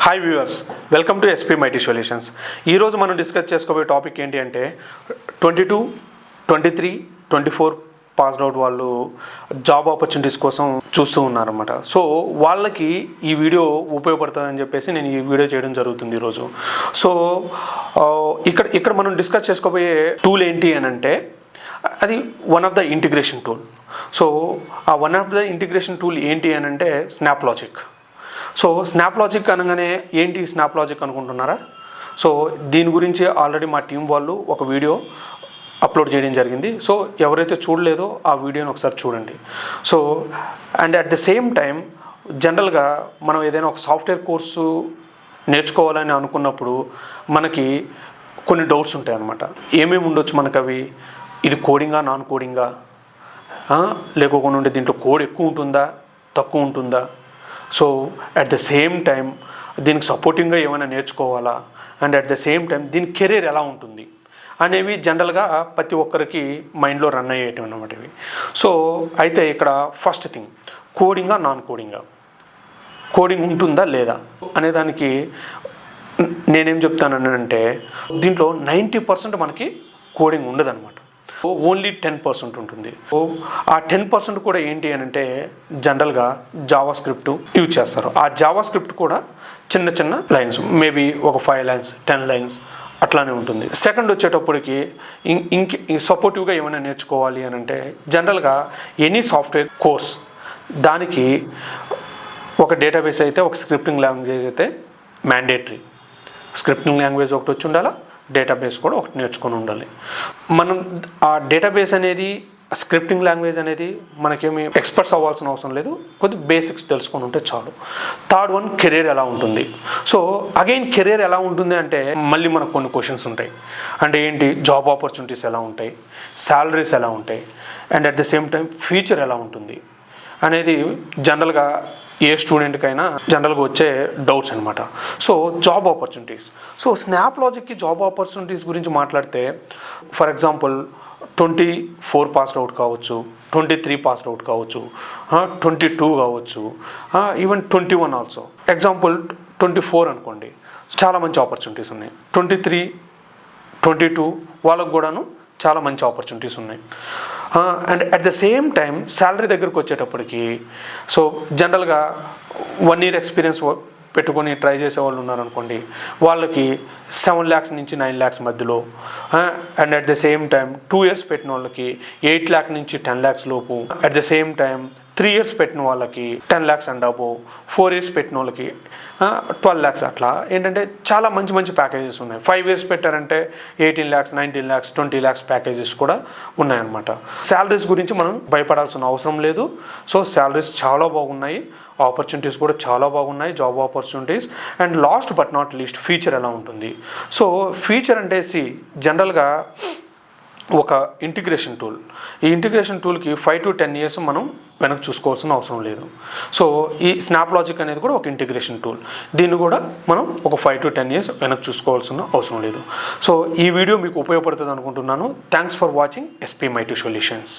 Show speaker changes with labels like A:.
A: Hi viewers, welcome to SP mighty solutions. ఈరోజు మనం discuss చేసుకోబోయే టాపిక్ ఏంటి అంటే 22, 23, 24 పాస్డ్ అవుట్ వాళ్ళు జాబ్ ఆపర్చునిటీస్ కోసం చూస్తూ ఉన్నారన్నమాట. సో వాళ్ళకి ఈ వీడియో ఉపయోగపడుతుందని చెప్పేసి నేను ఈ వీడియో చేయడం జరుగుతుంది ఈరోజు. సో ఇక్కడ మనం డిస్కస్ చేసుకోబోయే టూల్ ఏంటి అని అంటే అది one of the integration tool. So ఆ one of the integration tool ఏంటి అని అంటే snap logic. So snap logic అనగానే ఏంటి స్నాప్ లాజిక్ అనుకుంటున్నారా? సో దీని గురించి ఆల్రెడీ మా టీం వాళ్ళు ఒక వీడియో అప్లోడ్ చేయడం జరిగింది. సో ఎవరైతే చూడలేదో ఆ వీడియోని ఒకసారి చూడండి. So and at the same time జనరల్గా మనం ఏదైనా ఒక సాఫ్ట్వేర్ కోర్సు నేర్చుకోవాలని అనుకున్నప్పుడు మనకి కొన్ని డౌట్స్ ఉంటాయి అన్నమాట. ఏమేమి ఉండొచ్చు మనకు అవి? ఇది కోడింగా, నాన్ కోడింగా, లేకోకుండా ఉండే దీంట్లో కోడ్ ఎక్కువ ఉంటుందా, తక్కువ ఉంటుందా? So at the same time దీనికి సపోర్టింగ్గా ఏమైనా నేర్చుకోవాలా, and at the same time దీని కెరీర్ ఎలా ఉంటుంది అనేవి జనరల్గా ప్రతి ఒక్కరికి మైండ్లో రన్ అయ్యేటివి అన్నమాట ఇవి. సో అయితే ఇక్కడ ఫస్ట్ థింగ్, కోడింగా, నాన్ కోడింగా, కోడింగ్ ఉంటుందా లేదా అనేదానికి నేనేం చెప్తానంటే దీంట్లో 90% మనకి కోడింగ్ ఉండదన్నమాట. ఓన్లీ 10% ఉంటుంది. ఆ 10% కూడా ఏంటి అని అంటే జనరల్గా జావా స్క్రిప్ట్ యూజ్ చేస్తారు. ఆ జావా స్క్రిప్ట్ కూడా చిన్న చిన్న లైన్స్, మేబీ ఒక 5 లైన్స్ 10 లైన్స్ అట్లానే ఉంటుంది. సెకండ్ వచ్చేటప్పటికి సపోర్టివ్గా ఏమైనా నేర్చుకోవాలి అని అంటే జనరల్గా ఎనీ సాఫ్ట్వేర్ కోర్స్ దానికి ఒక డేటాబేస్ అయితే, ఒక స్క్రిప్టింగ్ లాంగ్వేజ్ అయితే మ్యాండేటరీ. స్క్రిప్టింగ్ లాంగ్వేజ్ ఒకటి వచ్చి ఉండాలా, డేటాబేస్ కూడా ఒకటి నేర్చుకొని ఉండాలి. మనం ఆ డేటాబేస్ అనేది, స్క్రిప్టింగ్ లాంగ్వేజ్ అనేది మనకేమి ఎక్స్పర్ట్స్ అవ్వాల్సిన అవసరం లేదు, కొద్ది బేసిక్స్ తెలుసుకొని ఉంటే చాలు. థర్డ్ వన్, కెరీర్ ఎలా ఉంటుంది. సో అగైన్ కెరీర్ ఎలా ఉంటుంది అంటే మళ్ళీ మనకు కొన్ని క్వశ్చన్స్ ఉంటాయి. అంటే ఏంటి, జాబ్ ఆపర్చునిటీస్ ఎలా ఉంటాయి, శాలరీస్ ఎలా ఉంటాయి, and at the same time future ఎలా ఉంటుంది అనేది జనరల్గా ఏ స్టూడెంట్కైనా జనరల్గా వచ్చే డౌట్స్ అనమాట. So job opportunities, so snap లాజిక్కి జాబ్ ఆపర్చునిటీస్ గురించి మాట్లాడితే ఫర్ ఎగ్జాంపుల్ 24 పాస్డ్ అవుట్ కావచ్చు, 23 పాస్డ్ అవుట్ కావచ్చు, 22 కావచ్చు, ఈవెన్ 21 ఆల్సో. ఎగ్జాంపుల్ 24 అనుకోండి, చాలా మంచి ఆపర్చునిటీస్ ఉన్నాయి. 23, 22 వాళ్ళకు కూడాను చాలా మంచి ఆపర్చునిటీస్ ఉన్నాయి. And at the same time salary దగ్గరకు వచ్చేటప్పటికి సో జనరల్గా 1 year ఎక్స్పీరియన్స్ పెట్టుకొని ట్రై చేసే వాళ్ళు ఉన్నారనుకోండి, వాళ్ళకి 7 lakhs నుంచి 9 lakhs మధ్యలో. And at the same time 2 years పెట్టిన వాళ్ళకి 8 lakh నుంచి 10 lakhs లోపు. At the same time 3 years పెట్టిన వాళ్ళకి 10 lakhs అండ్ అబోవ్. 4 years పెట్టిన వాళ్ళకి 12 lakhs. అట్లా ఏంటంటే చాలా మంచి మంచి ప్యాకేజెస్ ఉన్నాయి. 5 years పెట్టారంటే 18 lakhs, 19 lakhs, 20 lakhs ప్యాకేజెస్ కూడా ఉన్నాయన్నమాట. శాలరీస్ గురించి మనం భయపడాల్సిన అవసరం లేదు. సో శాలరీస్ చాలా బాగున్నాయి, ఆపర్చునిటీస్ కూడా చాలా బాగున్నాయి, job opportunities. And last but not least, future ఎలా ఉంటుంది. సో ఫ్యూచర్ అంటే జనరల్గా ఒక ఇంటిగ్రేషన్ టూల్. ఈ ఇంటిగ్రేషన్ టూల్కి 5 to 10 years మనం వెనక్కి చూసుకోవాల్సిన అవసరం లేదు. సో ఈ స్నాప్ లాజిక్ అనేది కూడా ఒక ఇంటిగ్రేషన్ టూల్. దీన్ని కూడా మనం ఒక 5 to 10 years వెనక్కి చూసుకోవాల్సిన అవసరం లేదు. సో ఈ వీడియో మీకు ఉపయోగపడుతుంది అనుకుంటున్నాను. Thanks for watching SP mighty solutions.